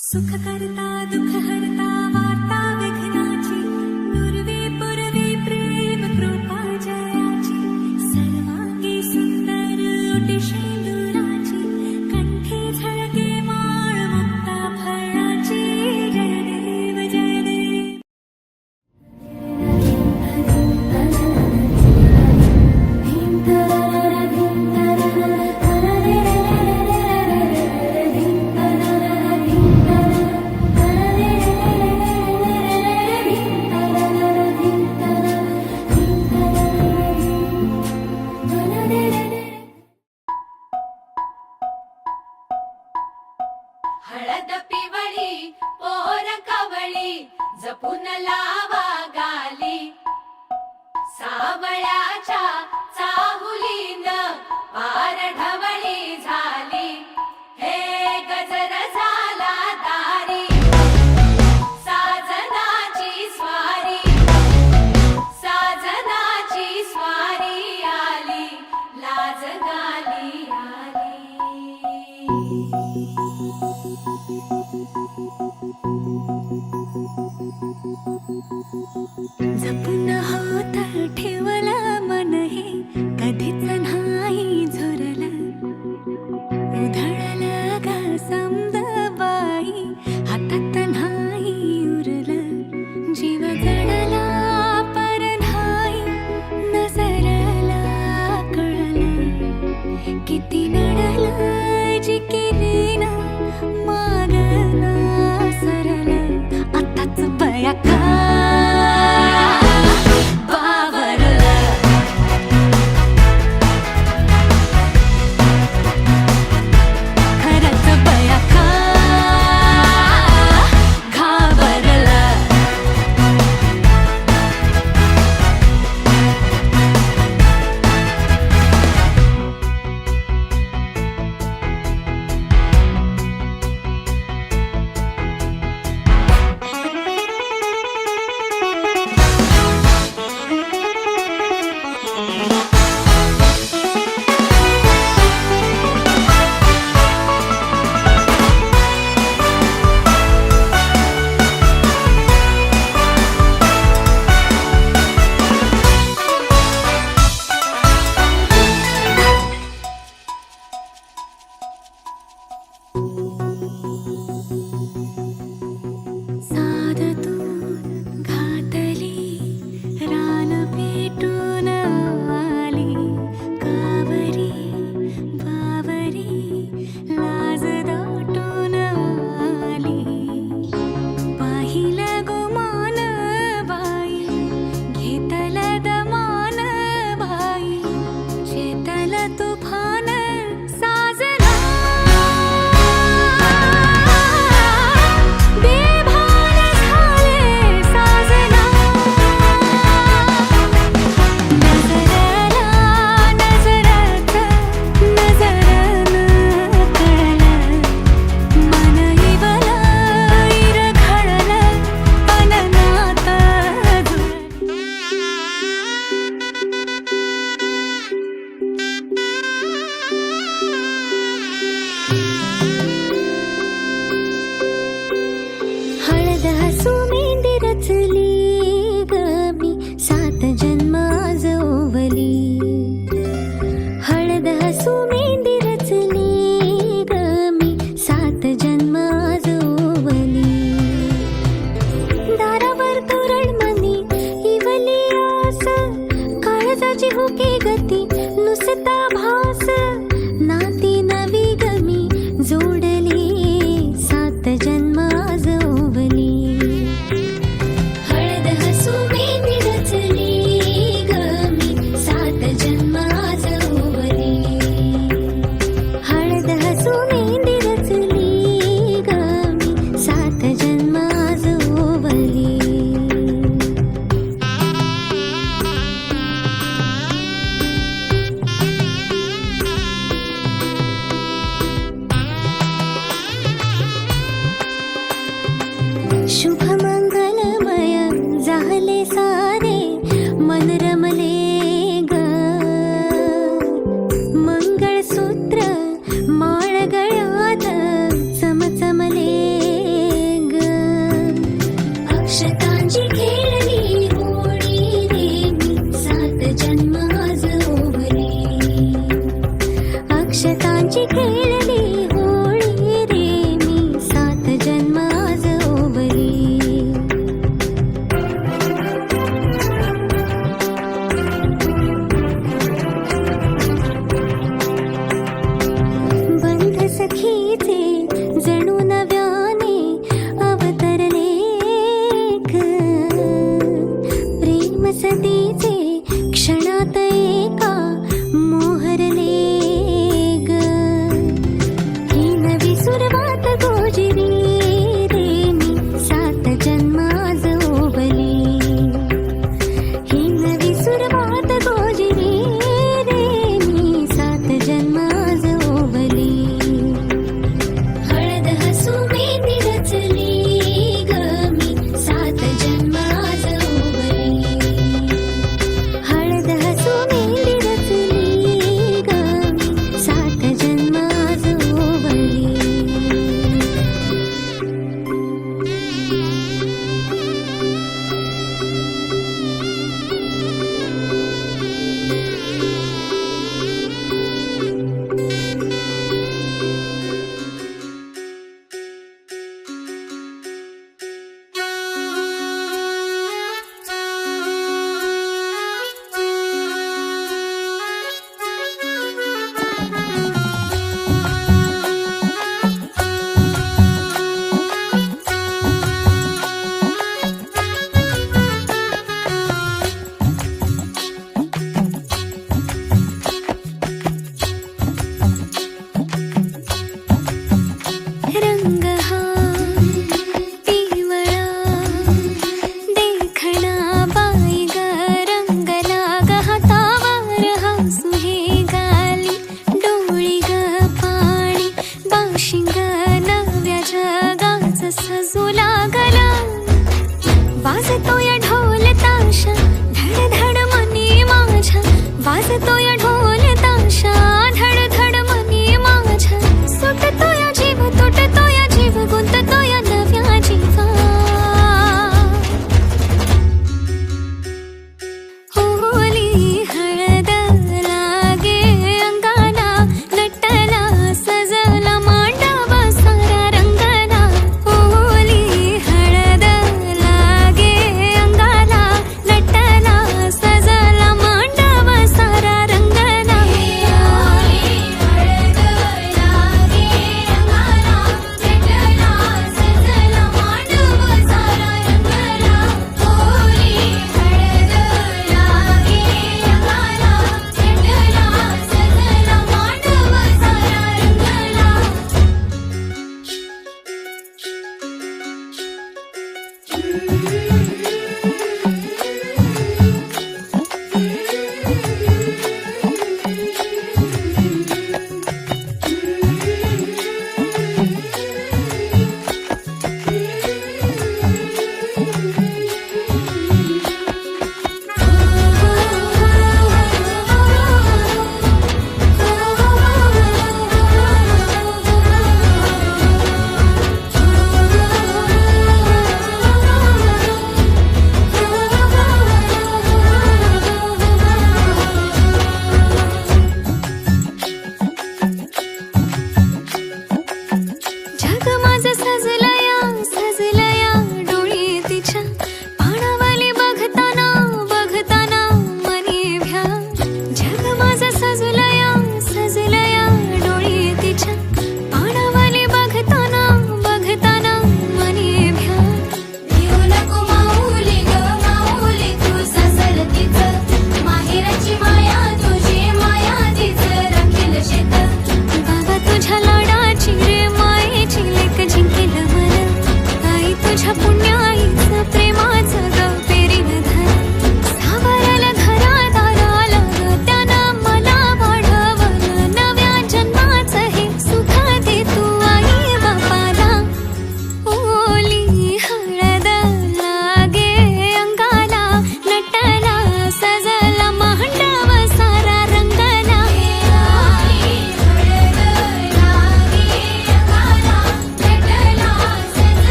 सुख करता दुःख हरता वार्ता विघ्नाची नुरवी पुरवी प्रेम कृपा जयाची सर्वांगी सुंदर ओटी शेंदुराची कंठी झळके माळ मुक्ता फळाची जय देव जय देव. हळद पिवळी पोर कवळी जपून लावा गाली सावळ्याच्या चाहुलीन पार ढवळी झाली हे गजर झाला दारी साजनाची स्वारी आली लाज गाली आली. जपून होत ठेवला मन हे कधीच नाही झुरलं उधळलं ग समद बाई हातात नाही उरलं जीव जडला पर नाही नजरला कळलं किती नडलं जी केली ना मागना सरलं आताच बया का रंगांची खेळली होळी रे मी 7 जन्म आज ओवली बंध सखीचे जणू नव्याने अवतरले ग प्रेम सतीचे क्षणात एका मोहरले ग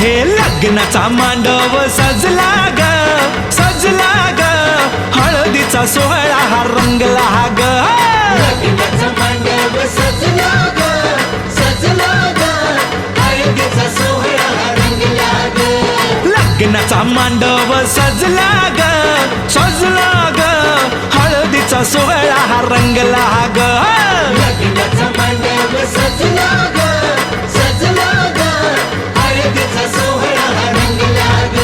हे लग्नाचा मांडव सजला ग सजला ग हळदीचा सोहळा हा रंगला ग लग्नाचा मांडव सजला ग सजला ग हळदीचा सोहळा हा रंगला ग लग्नाचा मांडव सजला ग सजला ग हळदीचा सोहळा हा रंगला ग लग्नाचा मांडव सजला ग सजला ग हळदीचा सोहळा हा रंगला ग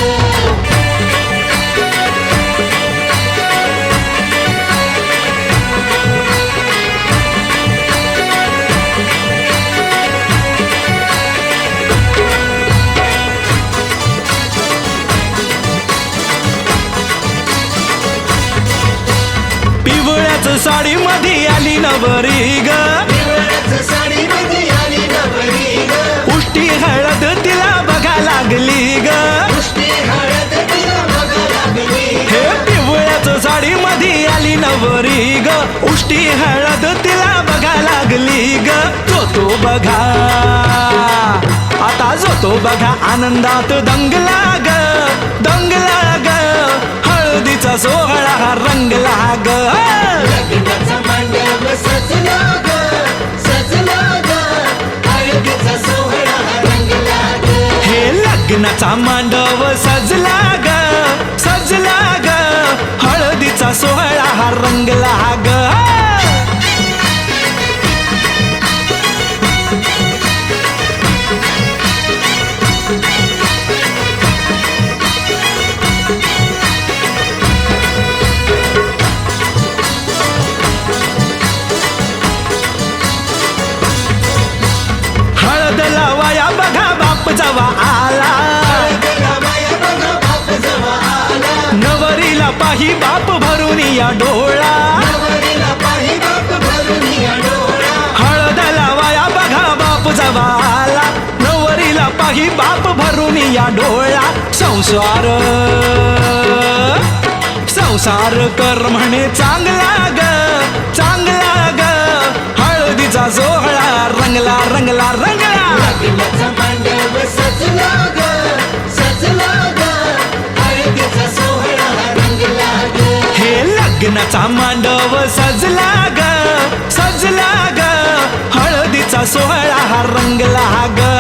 पिवळ्याच साडी मध्ये आली नवरी ग पिवळ्याच्या साडीमध्ये आली नवरी ग उष्टी हळद तिला बघा लागली ग पुष्टी हळद तिला बघा लागली हे पिवळ्याच साडी मध्ये आली नवरी ग उष्टी हळद तिला बघा लागली ग तो बघा आता जो तो बघा आनंदात दंगला ग दंगला ग हळदीचा सोहळा हा रंगला ग लग्नाचा मांडव सजला ग सजला ग हळदीचा सोहळा हा रंगला ग हे लग्नाचा मांडव सजला ग सजला ग हळदीचा सोहळा हा रंगला ग हळद लावाया बघा बाप जवा आला हळदीला बाया बघा बाप जवा आला नवरीला पाही बाप भरून या डोळा नवरीला पाही बाप भरून या डोळा हळद लावाया बघा बाप जवा आला नवरीला पाही बाप भरून या डोळा संसार संसार कर म्हणे चांगला ग चांगला ग हळदीचा सोहळा रंगला रंगला रंगला लग्नाचा मांडव सजला ग सजला ग हळदीचा सोहळा हा रंगला ग हे लग्नाचा मांडव सजला ग सजला ग हळदीचा सोहळा हा रंगला ग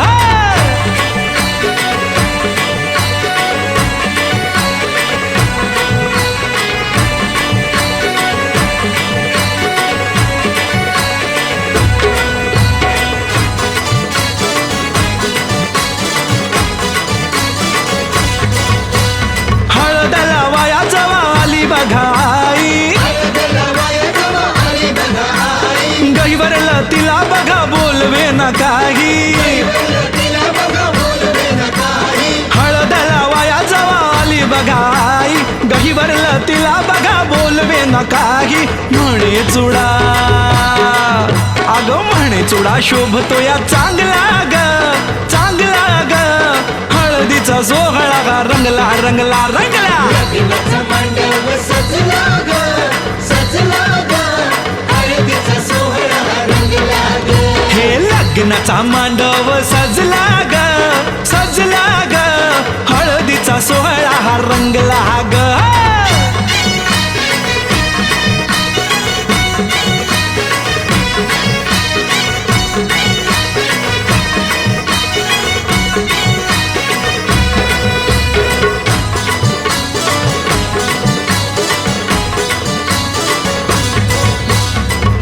हळद लावाया जवा आली बघाई हळदीला बाया जवा आली बघा आई गहिवरला तिला बघा बोलवे न काही तिला बघा बोलवे न काही हळद लावाया जवा आली बघाई गहिवरला तिला बघा बोलवे न काही म्हणे चुडा अग म्हणे चुडा शोभतो या चांगला ग चांगला ग हळदीचा सोहळा गा रंगला रंगला रंगला लग्नाचा मांडव सजला ग सजला ग हळदीचा सोहळा हा रंगला ग हे लग्नाचा मांडव सजला ग सजला ग हळदीचा सोहळा हा रंगला ग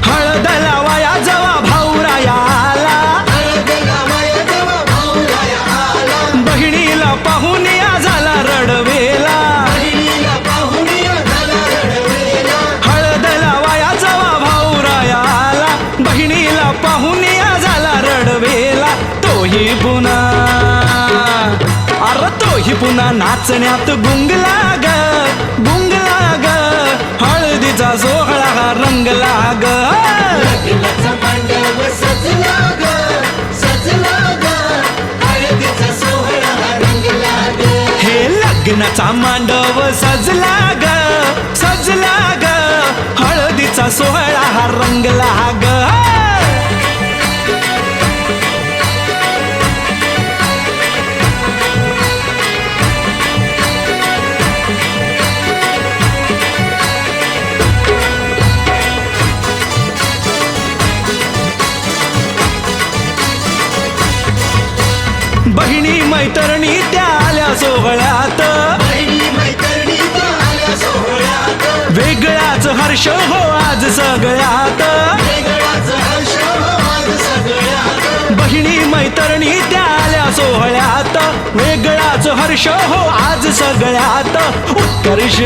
हळद लावाया जवा भाऊराया आला हळदीला बाया जवा भाऊराया आला बहिणीला पाहून या झाला रडवेला बहिणीला पाहून या झाला रडवेला हळद लावाया जवा भाऊराया आला बहिणीला पाहून या झाला रडवेला तोही पुन्हा अरे तोही पुन्हा नाचण्यात गुंगला ग गुंगला ग हळदीचा सोहळा हा रंगला ग लग्नाचा मांडव सजला ग सजला ग हळदीचा सोहळा हा रंगला ग हे लग्नाचा मांडव सजला ग सजला ग हळदीचा सोहळा हा रंगला ग मैत्रिणी त्या आल्या सोहळ्यात बहिणी मैत्रिणी त्या आल्या सोहळ्यात वेगळाच हर्ष हो आज सगळ्यात वेगळाच हर्ष आज सगळ्यात बहिणी मैत्रिणी त्या आल्या सोहळ्यात वेगळाच हर्ष हो आज सगळ्यात उत्कर्ष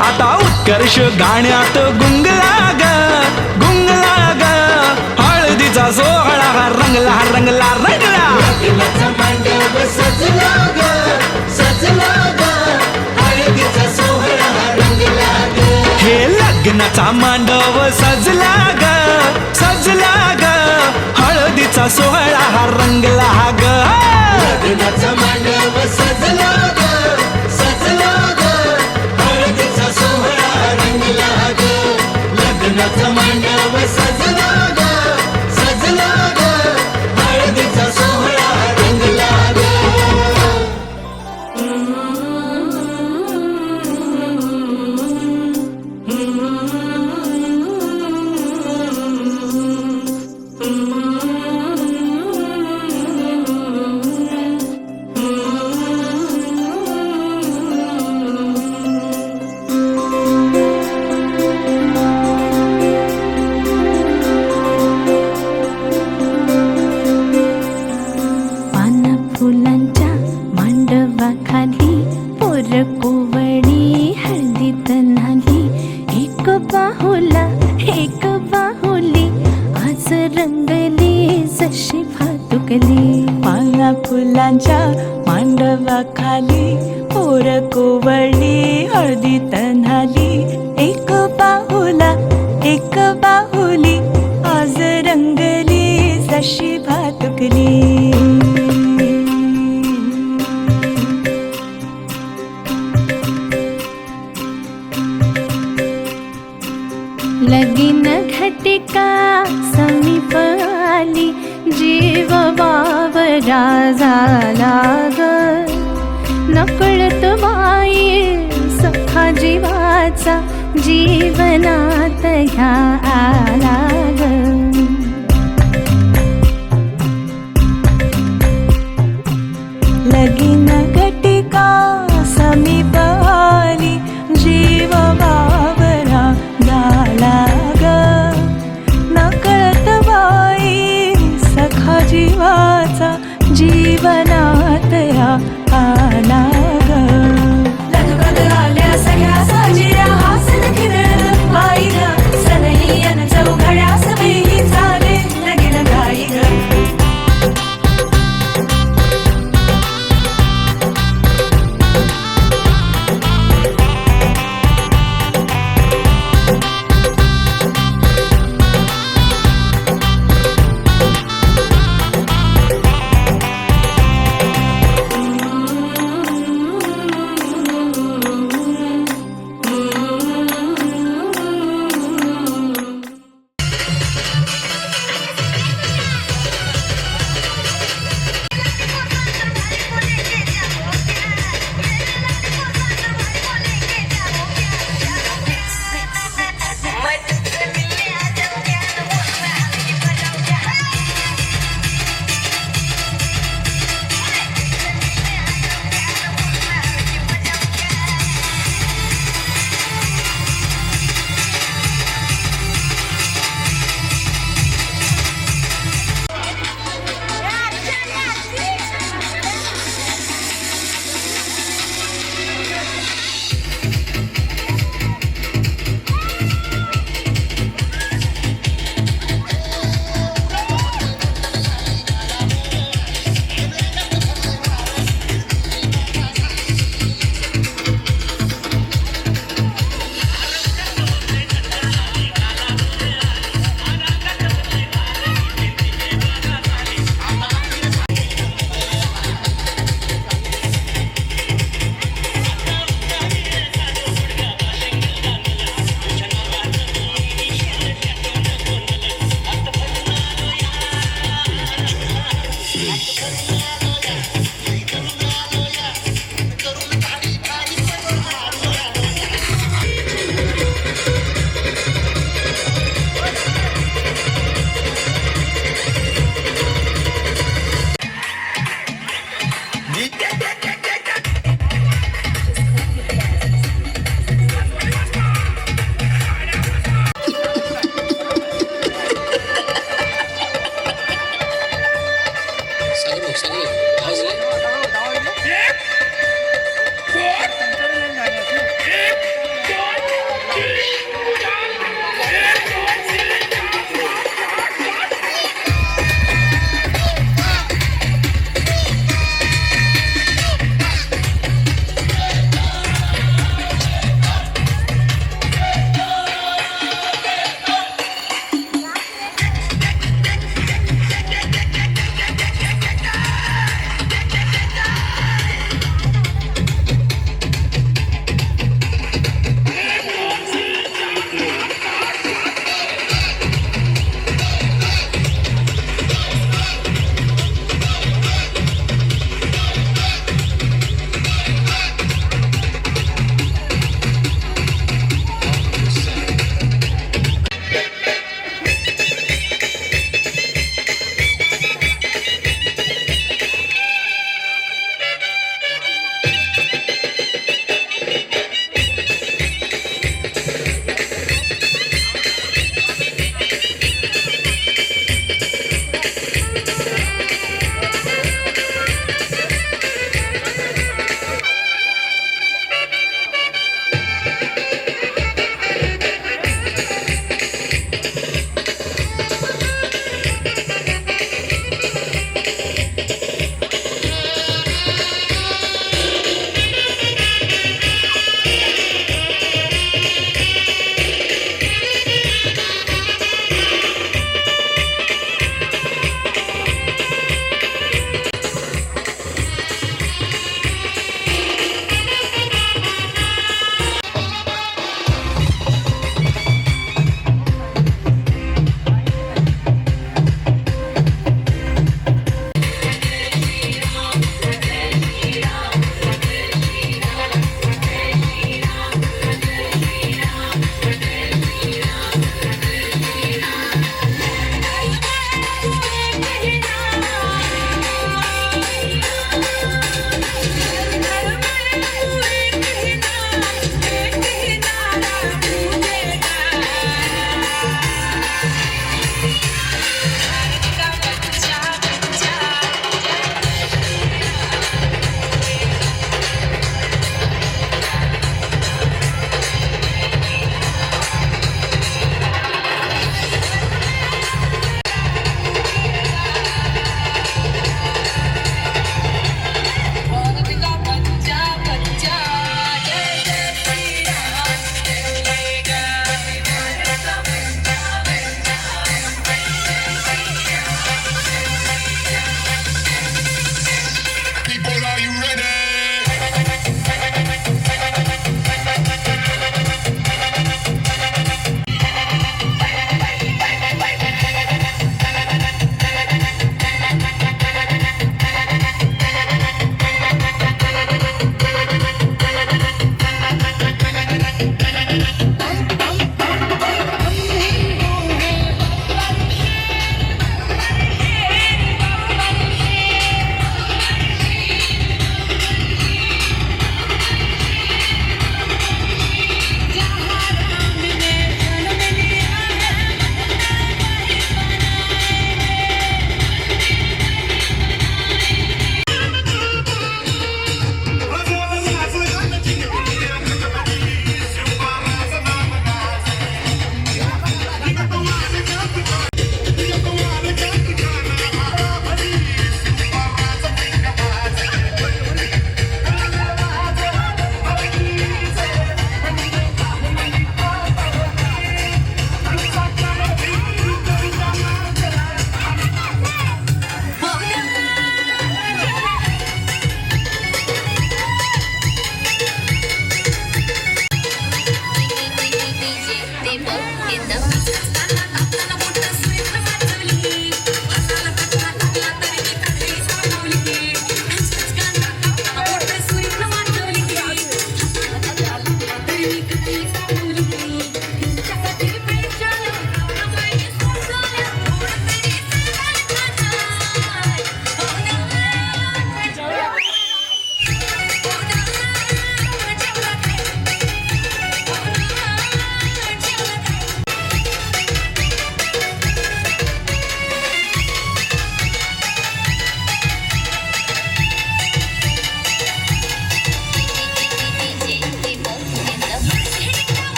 आता उत्कर्ष गाण्यात गुंगला ग हळदीचा सोहळा रंगला रंगला रंगला लग्नाचा मांडव सजला ग सजला ग हळदीचा सोहळा रंगला ग हे लग्नाचा मांडव सजला ग हळदीचा सोहळा हा रंगला ग लग्नाचा मांडव सजला ग सजला ग हळदीचा सोहळा रंगला ग लग्नाचा मांडव सजला ग सजला ग हळदीचा सोहळा रंगला ग पाना फुलांच्या मांडवाखाली पोर कोवळी हळदीत न्हाली एक बाहुली आज रंगली जशी भातुकली पाना फुलांच्या मांडवाखाली पोर कोवळी हळदीत न्हाली एक बाहुली आज रंगली जशी भातुकली लगीन घटिका समीप आली जीव वावरा झाला ग नकळत बाई सखा जीवाचा जीवनात ह्या आला ग लगीन घटिका समीप आली जीव वावरा झाला ग नकळत बाई सखा जीवाचा जीवनात या आला ग आल्या सगळ्या साजिऱ्या हासन खिदळ बाईनं सनई अन चौघड्या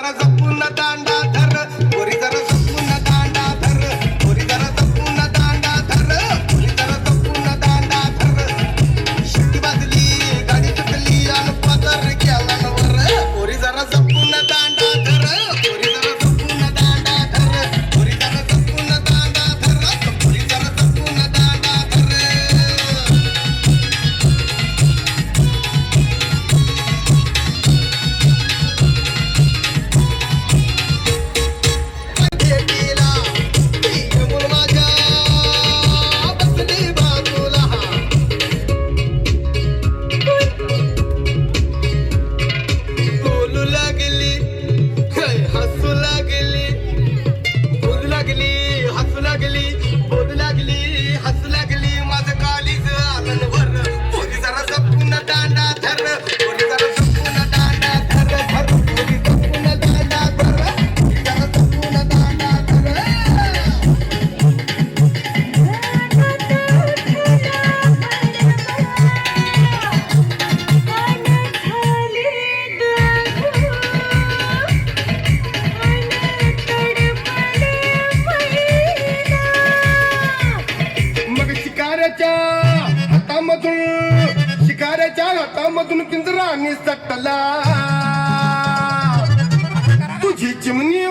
जरा जपून दांडा धर पोरी जरा जपून दांडा धर पोरी जरा जपून दांडा धर पोरी जरा जपून दांडा धर शिट्टी वाजली गाडी सुटली आणि पदर गेला वर पोरी जरा जपून दांडा धर पोरी जरा जपून दांडा धर पोरी जरा जपून दांडा धर पोरी जरा जपून दांडा धर भेटीला ती मुल माझ्या बसली बाजूला बोलू लागली हसू लागली बोलू लागली हसू लागली बोलू लागली हसू लागली माझं कालीच आलं वर पोरी जरा जपून दांडा धर पोरी जरा जपून दांडा धर धर पोरी जपून दांडा धर पोरी जरा जपून दांडा धर मग शिकाऱ्याच्या हातामधून पिंजरा निसटला तुझी चिमणी